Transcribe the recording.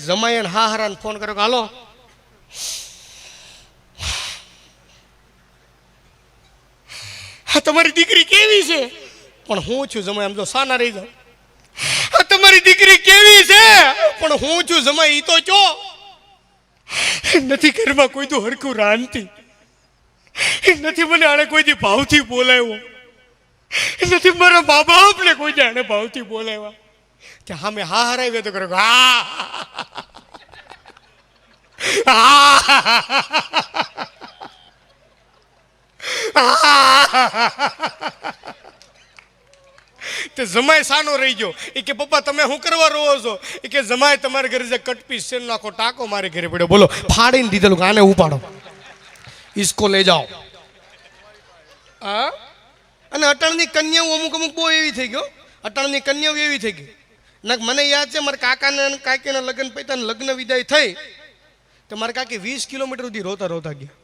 જમાઈને હા હારાને ફોન કર્યો કે હાલો હા તમારી દીકરી કેવી છે? પણ હું છું જમાઈ, આમ જો સાના રહી જાવ. હા તમારી દીકરી કેવી છે? પણ હું છું જમાઈ, ઈ તો ચો નથી ઘરમાં કોઈ તો હરખું રાંધતી નથી, મને આને કોઈ દી ભાવથી બોલાવ્યો નથી, મારા મા બાપને કોઈ દી આને ભાવથી બોલાવ્યા. કે હા મેં હા હરાવ્યો તો કર્યો તે જમાઈ સાનો રહી ગયો. એ કે પપ્પા તમે શું કરવા રોવો છો? એ કે જમાઈ તમારે ઘરે જે કટપીસ છે નાખો ટાકો મારે ઘરે પડ્યો. બોલો ફાડીને દીધેલું કે આને ઉપાડો, ઈસકો લઈ જાઓ. હા અને અટાણની કન્યાઓ અમુક અમુક બહુ એવી થઈ ગયો. અટાણની કન્યાઓ એવી થઈ ગઈ. મને યાદ છે મારા કાકાને અને કાકીના લગ્ન પૈતા લગ્ન વિદાય થઈ તો મારા કાકી 20 કિલોમીટર સુધી રોતા રોતા ગયા.